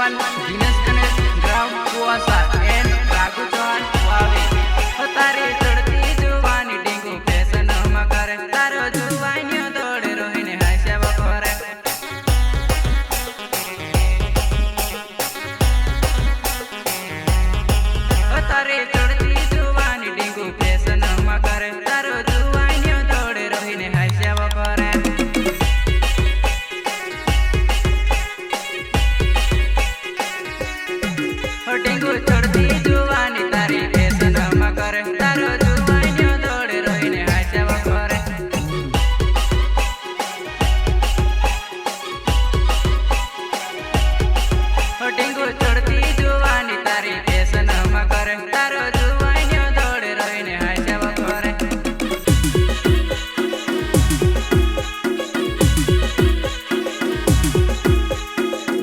राजनिंग one Dinesh Ganesh ग्राम कुआसा N Raghu Chauhan वावी तारे चढ़ती जुवानी डिंगू fashion मकर तारो जुवानियो दौड़े रोहिने हास्या बकोरे तारे चढ़ती जुवानी डिंगू फैशन मकर तारो जुवानियो दौड़े रोहिने हास्या बकोरे डिंगू चढ़ती जुवानी तारी फैशन मकर तारो जुवानियो दौड़े रोहिने हास्या बकोरे डिंगू चढ़ती जुवानी तारी फैशन मकर तारो जुवानियो दौड़े रोहिने हास्या बकोरे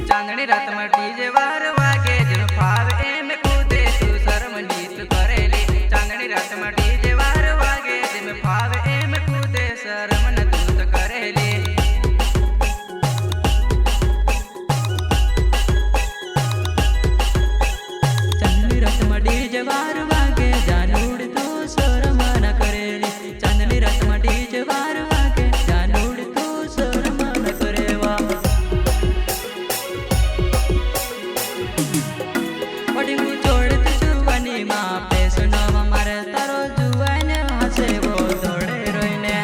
चांदनी रात में डीजे वार वागे जन फावे एम कूदे तू शर्म नीत करेली चांदनी रात में डीजे वार वागे जन फावे एम कूदे शर्म न तू करेली चांदनी रात में डीजे वार वागे जानूड़ तू शर्म न करेली चांदनी रात में डीजे वार वागे जानूड़ तू शर्म न करेवा डिंगू छोड़त जुवानी माँ पे सुनो मारे तारो जुवान हंसे वो दौड़े रोइने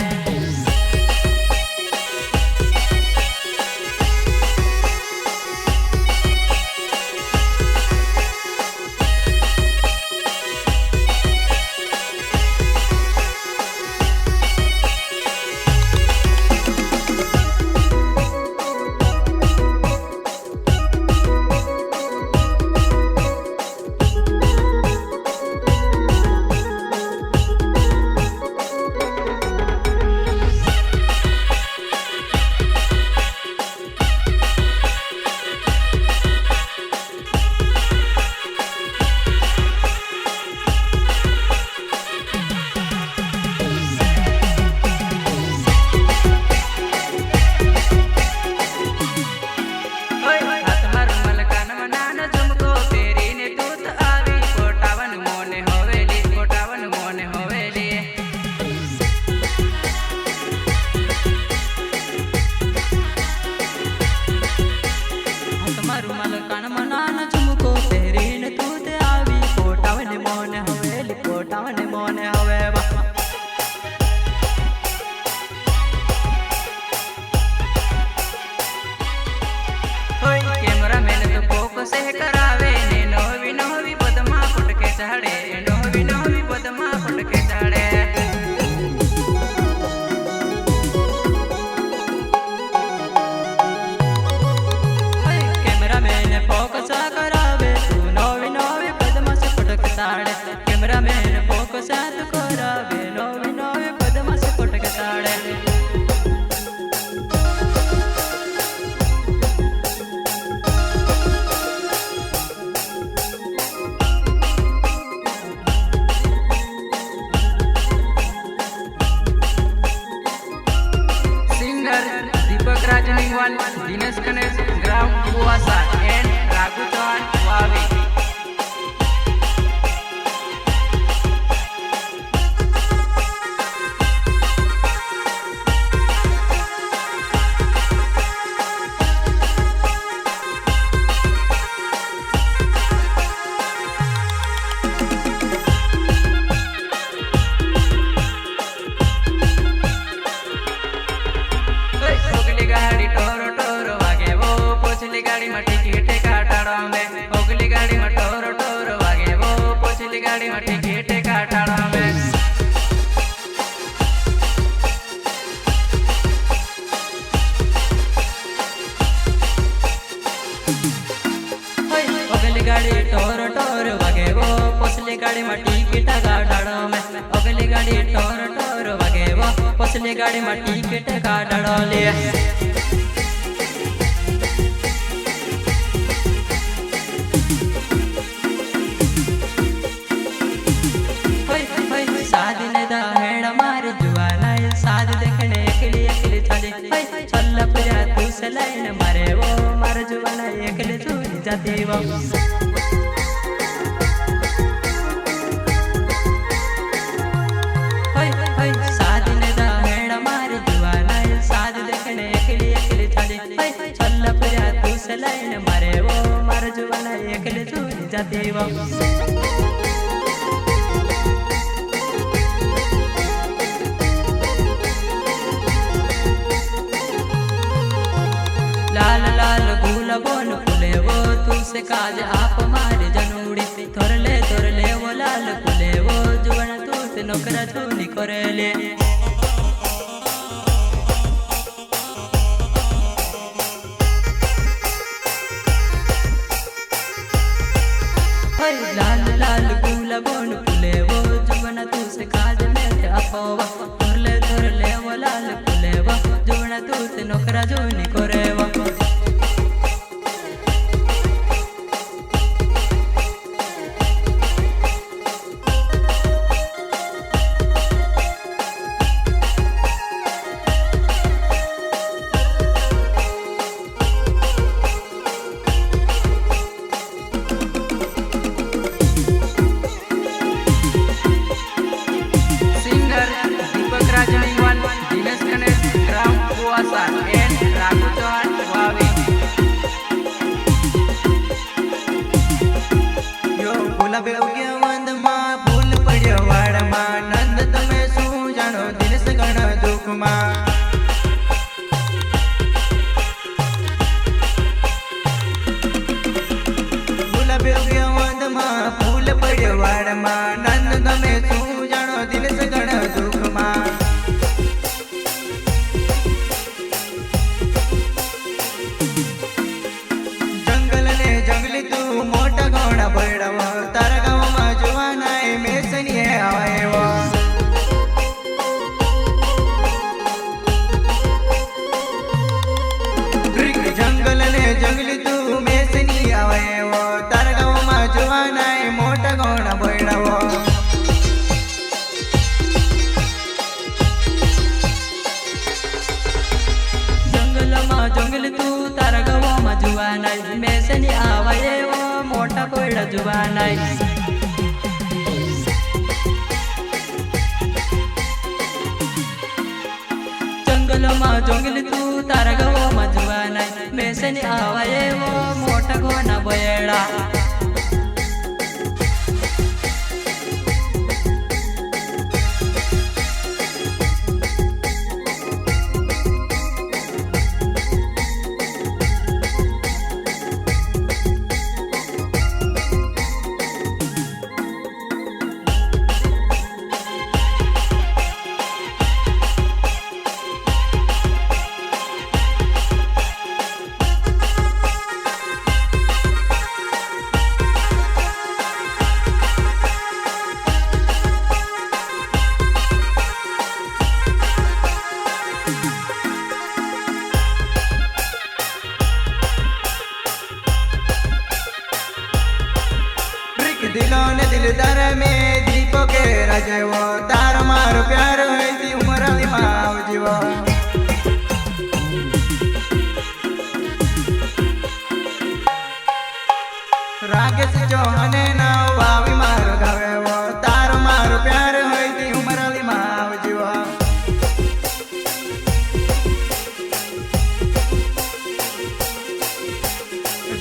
रुमाल कान मनान झुमको पहरीन तू ते आवी कोटावन मोन हवेली कोटावन मोन हवे कैमरा मैन तो फोकस करावे ने नोवी नोवी पदमा फटके चढ़े नोवी नोवी पदमा फटके चढ़े फोकस करावे तू नोवी नोवी पदमा से फटक ताड़े कैमरा मैन फोकस करावे नोवी नोवी पदमा से फटक ताड़े सिंगर दीपक राजनिंग वन दिनेश गणेश ग्राम कुआसा एन राघु चौहान वावी गाड़ी टोरो टोरो वागे वो पोछली गाड़ी में टिकट काटाड़ो में ओगली गाड़ी में टोरो टोरो वागे वो पोछली गाड़ी में टिकट काटाड़ो में ओगली गाड़ी टोरो टोरो वागे वो पोछली गाड़ी में टिकट काटाड़ो में ओगली गाड़ी टोरो टोरो वागे वो पोछली गाड़ी में टिकट काटाड़ो ले लाइन मारे वो मार जुबाना एकले चूरी जाती वो साधने दा हेड़ा मार जुआना साध देखने अकेले अकेले छाले चल प्रया तू सलाइन मारे वो मार जुआना अकेले चूरी जाती वो लाल लाल गुला बोन फुले वो तुलसे काज आप मारे जनूड़ी थोरले वो लाल फुले वो जुवन तूत नौकरा चूनी करेले लाल लाल गुला बोन फुले वो जुवन तुलसे काज में अपोवा थोरले वो लाल फुले वो जुवन तूत नौकरा चूनी करेवा फूल पड़ो वाड़ नंद तमे शू जानो दिल से गण दुख फूल पड़ो वाड़ नंद तमे शू जानो दिल से गण दुख जंगल ने जंगली तू मोटा घोड़ा बड़व तारा गाँव में जुआना में सनिए आवेवा जंगल ने जंगली तू में सनिए आवेवा तारा गाँव में जुआना मोटा घोड़ा बड़व जंगल में जंगल तू तारा गाँव में जुआना में सनिए आवेवा मोटा कोयड़ा जुबाना जंगल में जंगल तू तारा गाँव में जुबाना में से नहीं आवाए वो मोटा घोना बयड़ा दिलों ने दिलदार में दीपो के रजवो तार मारो प्यार होती उमर माव जीवो राकेश चौहाने ना वावी मारो गावेवो तार मारो प्यार होती उमर माव जीवो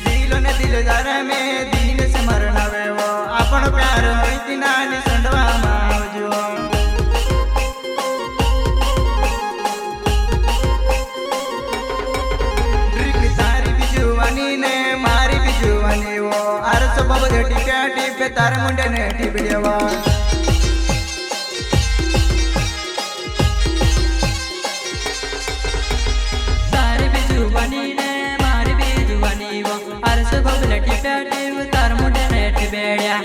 दिलों ने दिलदार में दीन से मरना अपन प्यार होती नानी संडवा मावजो तारी बिजुवानी ने मारी बिजुवानी वो अरस बबद टिप्या टिपे तार मुंडे ने टिपड़ेवा तारी बिजुवानी ने मारी बिजुवानी वो अरस बबद टिप्या टिपे तार मुंडे ने टिपड़िया